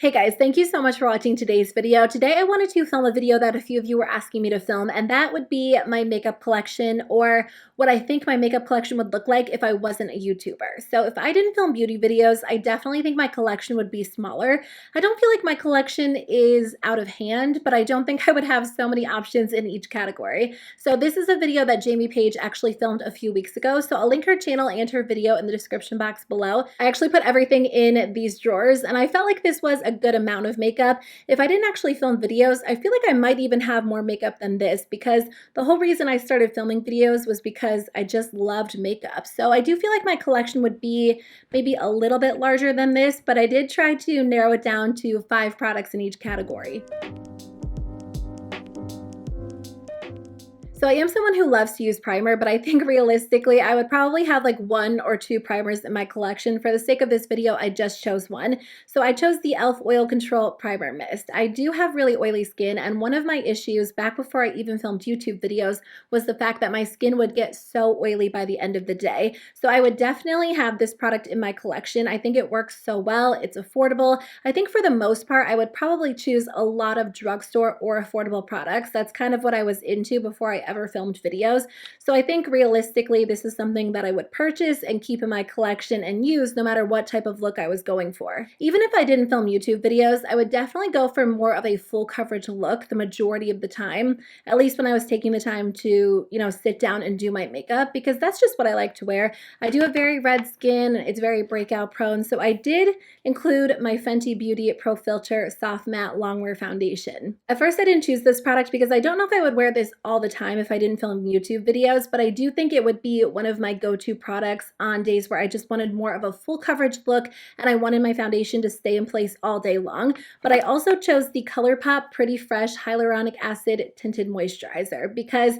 Hey guys, thank you so much for watching today's video. Today I wanted to film a video that a few of you were asking me to film, and that would be my makeup collection, or what I think my makeup collection would look like if I wasn't a YouTuber. So if I didn't film beauty videos, I definitely think my collection would be smaller. I don't feel like my collection is out of hand, but I don't think I would have so many options in each category. So this is a video that Jamie Page actually filmed a few weeks ago, so I'll link her channel and her video in the description box below. I actually put everything in these drawers, and I felt like this was a good amount of makeup. If I didn't actually film videos, I feel like I might even have more makeup than this, because the whole reason I started filming videos was because I just loved makeup. So I do feel like my collection would be maybe a little bit larger than this, but I did try to narrow it down to 5 products in each category. So I am someone who loves to use primer, but I think realistically I would probably have like 1 or 2 primers in my collection. For the sake of this video, I just chose one. So I chose the e.l.f. Oil Control Primer Mist. I do have really oily skin, and one of my issues back before I even filmed YouTube videos was the fact that my skin would get so oily by the end of the day. So I would definitely have this product in my collection. I think it works so well. It's affordable. I think for the most part, I would probably choose a lot of drugstore or affordable products. That's kind of what I was into before I ever filmed videos. So I think realistically, this is something that I would purchase and keep in my collection and use no matter what type of look I was going for. Even if I didn't film YouTube videos, I would definitely go for more of a full coverage look the majority of the time, at least when I was taking the time to, sit down and do my makeup, because that's just what I like to wear. I do have very red skin. It's very breakout prone. So I did include my Fenty Beauty Pro Filter Soft Matte Longwear Foundation. At first, I didn't choose this product because I don't know if I would wear this all the time if I didn't film YouTube videos, but I do think it would be one of my go-to products on days where I just wanted more of a full coverage look and I wanted my foundation to stay in place all day long. But I also chose the ColourPop Pretty Fresh Hyaluronic Acid Tinted Moisturizer because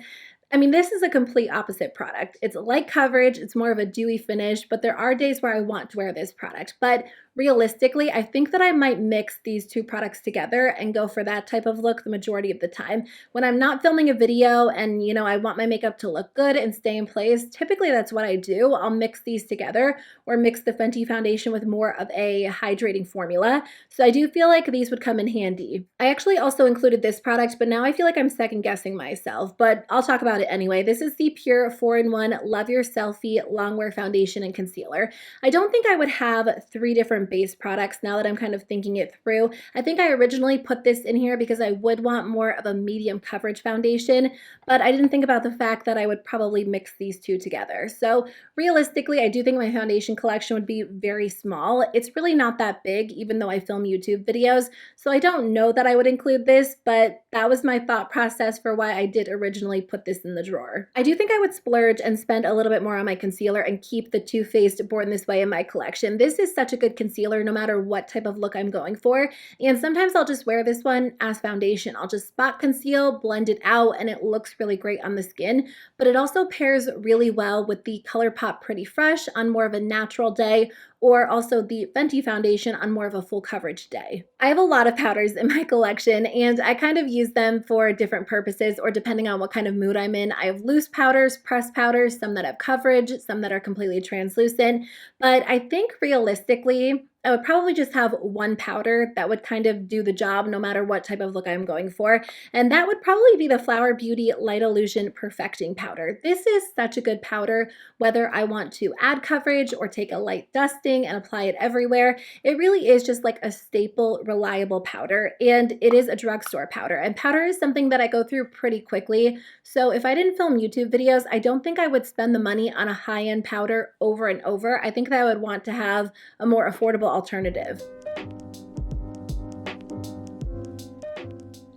this is a complete opposite product. It's light coverage, it's more of a dewy finish, but there are days where I want to wear this product. But realistically, I think that I might mix these 2 products together and go for that type of look the majority of the time. When I'm not filming a video and, I want my makeup to look good and stay in place, typically that's what I do. I'll mix these together or mix the Fenty foundation with more of a hydrating formula. So I do feel like these would come in handy. I actually also included this product, but now I feel like I'm second guessing myself, but I'll talk about it anyway. This is the Pure 4-in-1 Love Your Selfie Longwear Foundation and Concealer. I don't think I would have 3 different base products now that I'm kind of thinking it through. I think I originally put this in here because I would want more of a medium coverage foundation, but I didn't think about the fact that I would probably mix these 2 together. So realistically, I do think my foundation collection would be very small. It's really not that big, even though I film YouTube videos. So I don't know that I would include this, but that was my thought process for why I did originally put this in the drawer. I do think I would splurge and spend a little bit more on my concealer and keep the Too Faced Born This Way in my collection. This is such a good concealer no matter what type of look I'm going for, and sometimes I'll just wear this one as foundation. I'll just spot conceal, blend it out, and it looks really great on the skin, but it also pairs really well with the ColourPop Pretty Fresh on more of a natural day, or also the Fenty foundation on more of a full coverage day. I have a lot of powders in my collection, and I kind of use them for different purposes or depending on what kind of mood I'm in. I have loose powders, pressed powders, some that have coverage, some that are completely translucent, but I think realistically, I would probably just have one powder that would kind of do the job no matter what type of look I'm going for, and that would probably be the Flower Beauty Light Illusion Perfecting Powder. This is such a good powder, whether I want to add coverage or take a light dusting and apply it everywhere. It really is just like a staple, reliable powder, and it is a drugstore powder, and powder is something that I go through pretty quickly, so if I didn't film YouTube videos, I don't think I would spend the money on a high-end powder over and over. I think that I would want to have a more affordable alternative.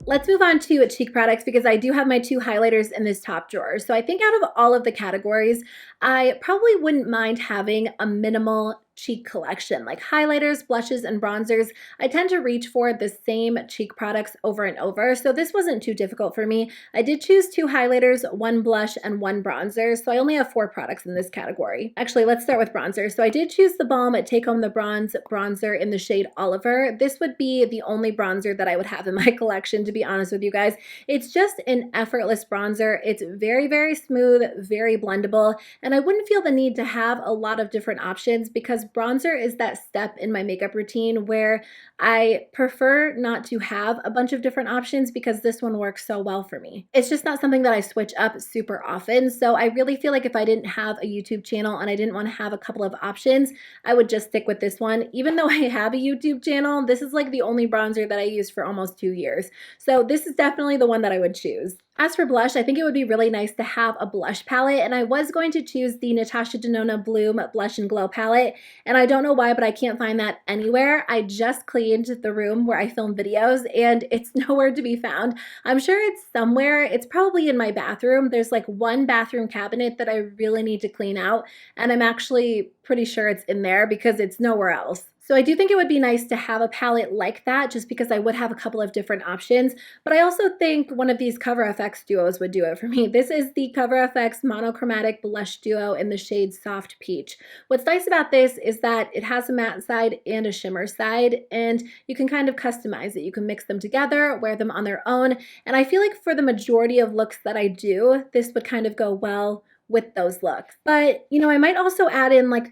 Let's move on to cheek products because I do have my 2 highlighters in this top drawer. So I think out of all of the categories, I probably wouldn't mind having a minimal cheek collection, like highlighters, blushes, and bronzers. I tend to reach for the same cheek products over and over, so this wasn't too difficult for me. I did choose 2 highlighters, 1 blush, and 1 bronzer, so I only have 4 products in this category. Actually, let's start with bronzer. So I did choose the theBalm Take Home the Bronze bronzer in the shade Oliver. This would be the only bronzer that I would have in my collection, to be honest with you guys. It's just an effortless bronzer. It's very, very smooth, very blendable, and I wouldn't feel the need to have a lot of different options because because bronzer is that step in my makeup routine where I prefer not to have a bunch of different options because this one works so well for me. It's just not something that I switch up super often. So I really feel like if I didn't have a YouTube channel and I didn't want to have a couple of options, I would just stick with this one. Even though I have a YouTube channel, this is like the only bronzer that I use for almost 2 years. So this is definitely the one that I would choose. As for blush, I think it would be really nice to have a blush palette, and I was going to choose the Natasha Denona Bloom Blush and Glow palette, and I don't know why, but I can't find that anywhere. I just cleaned the room where I film videos, and it's nowhere to be found. I'm sure it's somewhere. It's probably in my bathroom. There's like one bathroom cabinet that I really need to clean out, and I'm actually pretty sure it's in there because it's nowhere else. So I do think it would be nice to have a palette like that just because I would have a couple of different options, but I also think one of these CoverFx duos would do it for me. This is the CoverFx Monochromatic Blush Duo in the shade Soft Peach. What's nice about this is that it has a matte side and a shimmer side, and you can kind of customize it. You can mix them together, wear them on their own, and I feel like for the majority of looks that I do, this would kind of go well with those looks. But, you know, I might also add in like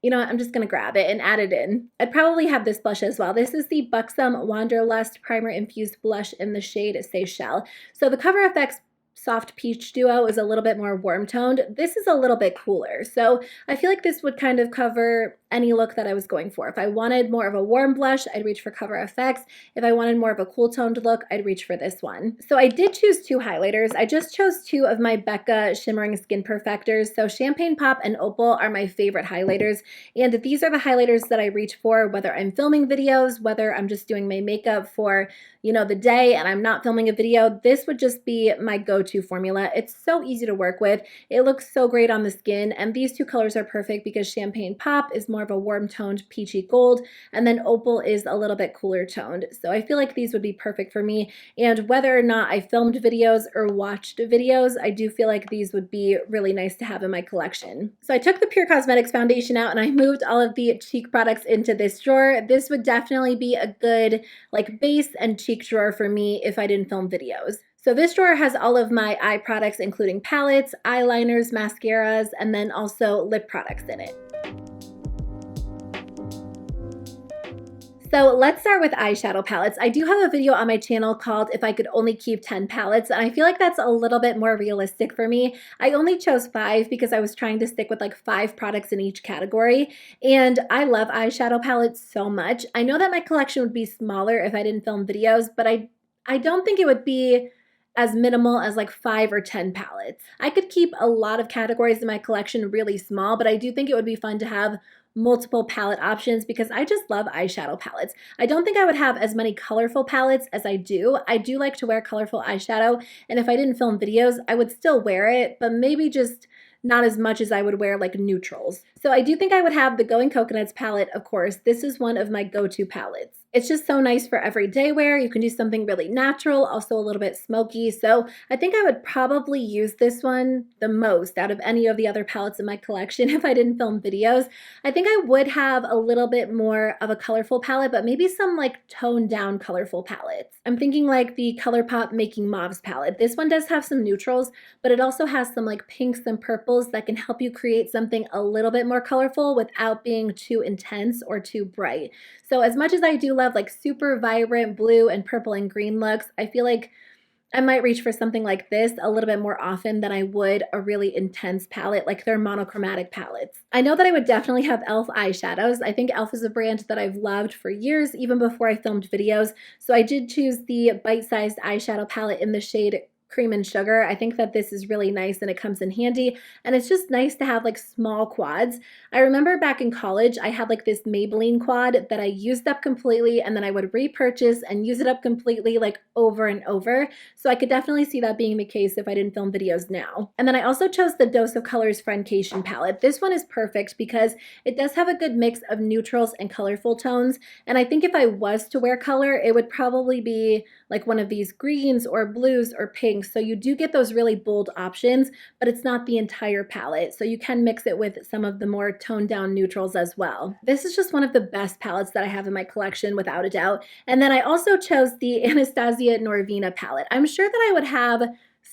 I'm just going to grab it and add it in. I'd probably have this blush as well. This is the Buxom Wanderlust Primer-Infused Blush in the shade Seychelles. So the CoverFx Soft Peach Duo is a little bit more warm toned. This is a little bit cooler. So I feel like this would kind of cover any look that I was going for. If I wanted more of a warm blush, I'd reach for CoverFx. If I wanted more of a cool toned look, I'd reach for this one. So I did choose 2 highlighters. I just chose 2 of my Becca Shimmering Skin Perfectors. So Champagne Pop and Opal are my favorite highlighters. And these are the highlighters that I reach for, whether I'm filming videos, whether I'm just doing my makeup for, the day and I'm not filming a video. This would just be my go-to formula. It's so easy to work with. It looks so great on the skin. And these 2 colors are perfect because Champagne Pop is more of a warm toned peachy gold, and then Opal is a little bit cooler toned. So I feel like these would be perfect for me. And whether or not I filmed videos or watched videos, I do feel like these would be really nice to have in my collection. So I took the Pure Cosmetics foundation out and I moved all of the cheek products into this drawer. This would definitely be a good like base and cheek drawer for me if I didn't film videos. So this drawer has all of my eye products, including palettes, eyeliners, mascaras, and then also lip products in it. So let's start with eyeshadow palettes. I do have a video on my channel called If I Could Only Keep 10 Palettes, and I feel like that's a little bit more realistic for me. I only chose 5 because I was trying to stick with like 5 products in each category, and I love eyeshadow palettes so much. I know that my collection would be smaller if I didn't film videos, but I don't think it would be as minimal as like 5 or 10 palettes. I could keep a lot of categories in my collection really small, but I do think it would be fun to have multiple palette options because I just love eyeshadow palettes. I don't think I would have as many colorful palettes as I do. I do like to wear colorful eyeshadow, and if I didn't film videos, I would still wear it, but maybe just not as much as I would wear like neutrals. So I do think I would have the Going Coconuts palette, of course. This is one of my go-to palettes. It's just so nice for everyday wear. You can do something really natural, also a little bit smoky. So I think I would probably use this one the most out of any of the other palettes in my collection if I didn't film videos. I think I would have a little bit more of a colorful palette, but maybe some like toned down colorful palettes. I'm thinking like the ColourPop Making Mauves palette. This one does have some neutrals, but it also has some like pinks and purples that can help you create something a little bit more colorful without being too intense or too bright. So as much as I do love like super vibrant blue and purple and green looks, I feel like I might reach for something like this a little bit more often than I would a really intense palette like their monochromatic palettes. I know that I would definitely have e.l.f. eyeshadows. I think e.l.f. is a brand that I've loved for years, even before I filmed videos. So I did choose the bite-sized eyeshadow palette in the shade Cream and Sugar. I think that this is really nice and it comes in handy, and it's just nice to have like small quads. I remember back in college I had like this Maybelline quad that I used up completely, and then I would repurchase and use it up completely like over and over. So I could definitely see that being the case if I didn't film videos now. And then I also chose the Dose of Colors Friendcation palette. This one is perfect because it does have a good mix of neutrals and colorful tones, and I think if I was to wear color, it would probably be like one of these greens or blues or pinks. So you do get those really bold options, but it's not the entire palette. So you can mix it with some of the more toned down neutrals as well. This is just one of the best palettes that I have in my collection without a doubt. And then I also chose the Anastasia Norvina palette. I'm sure that I would have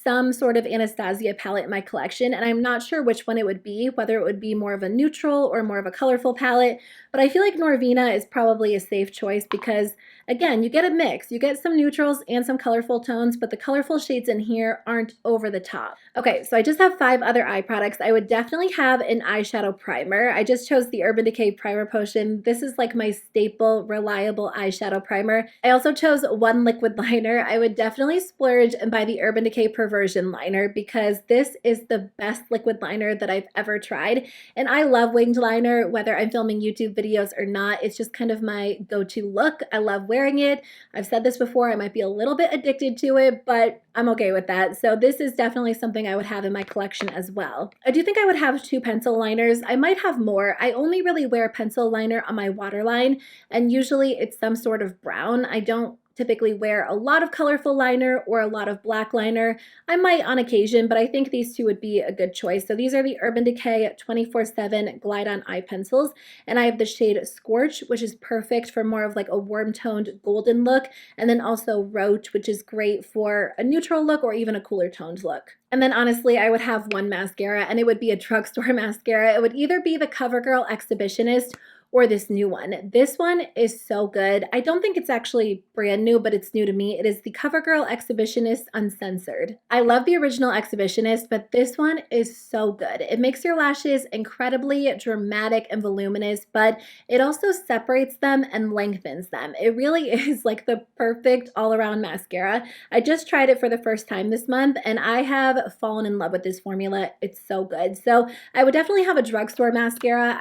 some sort of Anastasia palette in my collection, and I'm not sure which one it would be, whether it would be more of a neutral or more of a colorful palette, but I feel like Norvina is probably a safe choice because, again, you get a mix. You get some neutrals and some colorful tones, but the colorful shades in here aren't over the top. Okay, so I just have 5 other eye products. I would definitely have an eyeshadow primer. I just chose the Urban Decay Primer Potion. This is like my staple, reliable eyeshadow primer. I also chose one liquid liner. I would definitely splurge and buy the Urban Decay Perversion liner because this is the best liquid liner that I've ever tried. And I love winged liner, whether I'm filming YouTube videos or not. It's just kind of my go-to look. I love wearing it. I've said this before, I might be a little bit addicted to it, but I'm okay with that. So this is definitely something I would have in my collection as well. I do think I would have 2 pencil liners. I might have more. I only really wear pencil liner on my waterline, and usually it's some sort of brown. I don't typically wear a lot of colorful liner or a lot of black liner. I might on occasion, but I think these 2 would be a good choice. So these are the Urban Decay 24/7 Glide On Eye Pencils, and I have the shade Scorch, which is perfect for more of like a warm-toned golden look, and then also Roach, which is great for a neutral look or even a cooler toned look. And then honestly, I would have one mascara, and it would be a drugstore mascara. It would either be the CoverGirl Exhibitionist or this new one. This one is so good. I don't think it's actually brand new, but it's new to me. It is the CoverGirl Exhibitionist Uncensored. I love the original Exhibitionist, but this one is so good. It makes your lashes incredibly dramatic and voluminous, but it also separates them and lengthens them. It really is like the perfect all-around mascara. I just tried it for the first time this month, and I have fallen in love with this formula. It's so good. So I would definitely have a drugstore mascara.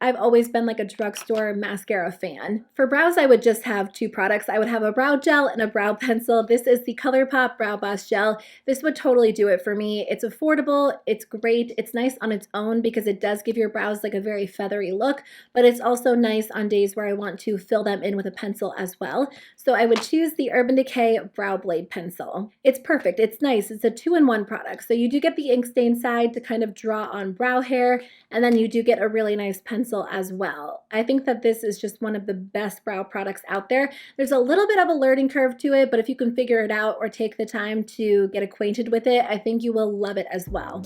I've always been like a drugstore mascara fan. For brows, I would just have 2 products. I would have a brow gel and a brow pencil. This is the ColourPop Brow Boss Gel. This would totally do it for me. It's affordable, it's great, it's nice on its own because it does give your brows like a very feathery look, but it's also nice on days where I want to fill them in with a pencil as well. So I would choose the Urban Decay Brow Blade Pencil. It's perfect, it's nice, it's a 2-in-1 product. So you do get the ink stain side to kind of draw on brow hair, and then you do get a really nice pencil as well. I think that this is just one of the best brow products out there. There's a little bit of a learning curve to it, but if you can figure it out or take the time to get acquainted with it, I think you will love it as well.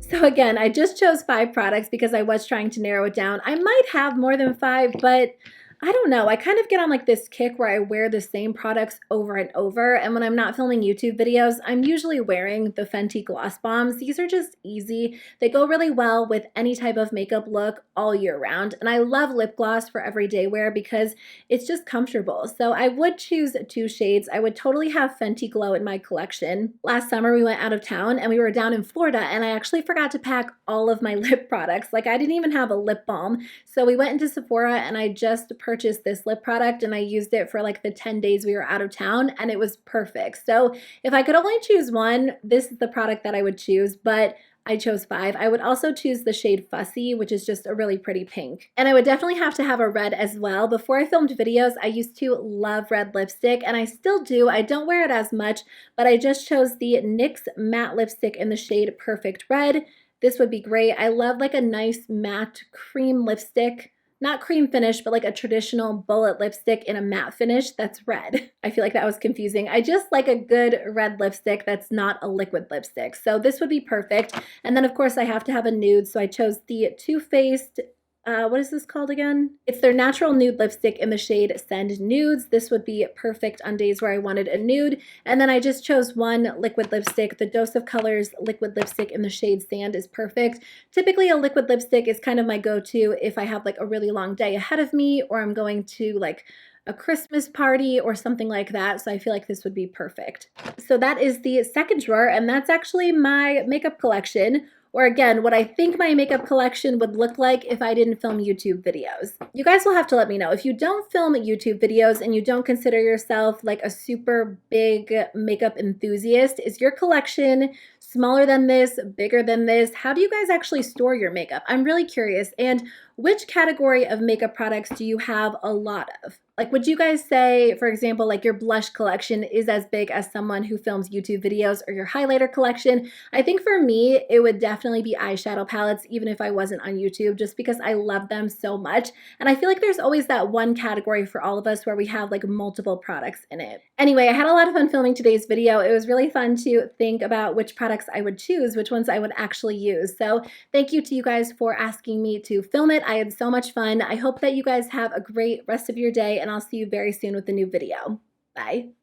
So again, I just chose 5 products because I was trying to narrow it down. I might have more than 5, but I don't know. I kind of get on like this kick where I wear the same products over and over. And when I'm not filming YouTube videos, I'm usually wearing the Fenty Gloss Bombs. These are just easy. They go really well with any type of makeup look all year round. And I love lip gloss for everyday wear because it's just comfortable. So I would choose 2 shades. I would totally have Fenty Glow in my collection. Last summer we went out of town and we were down in Florida, and I actually forgot to pack all of my lip products. Like I didn't even have a lip balm. So we went into Sephora and I just purchased this lip product, and I used it for like the 10 days we were out of town, and it was perfect. So if I could only choose one, this is the product that I would choose, but I chose 5. I would also choose the shade Fussy, which is just a really pretty pink. And I would definitely have to have a red as well. Before I filmed videos, I used to love red lipstick, and I still do. I don't wear it as much, but I just chose the NYX matte lipstick in the shade Perfect Red. This would be great. I love like a nice matte cream lipstick. Not cream finish, but like a traditional bullet lipstick in a matte finish that's red. I feel like that was confusing. I just like a good red lipstick that's not a liquid lipstick. So this would be perfect. And then of course I have to have a nude. So I chose the Too Faced, what is this called again? It's their natural nude lipstick in the shade Send Nudes. This would be perfect on days where I wanted a nude. And then I just chose one liquid lipstick. The Dose of Colors liquid lipstick in the shade Sand is perfect. Typically a liquid lipstick is kind of my go-to if I have like a really long day ahead of me, or I'm going to like a Christmas party or something like that. So I feel like this would be perfect. So that is the second drawer, and that's actually my makeup collection. Or again, what I think my makeup collection would look like if I didn't film YouTube videos. You guys will have to let me know. If you don't film YouTube videos and you don't consider yourself like a super big makeup enthusiast, is your collection smaller than this, bigger than this? How do you guys actually store your makeup? I'm really curious. And which category of makeup products do you have a lot of? Like, would you guys say, for example, like your blush collection is as big as someone who films YouTube videos, or your highlighter collection? I think for me, it would definitely be eyeshadow palettes, even if I wasn't on YouTube, just because I love them so much. And I feel like there's always that one category for all of us where we have like multiple products in it. Anyway, I had a lot of fun filming today's video. It was really fun to think about which products I would choose, which ones I would actually use. So thank you to you guys for asking me to film it. I had so much fun. I hope that you guys have a great rest of your day, and I'll see you very soon with a new video. Bye.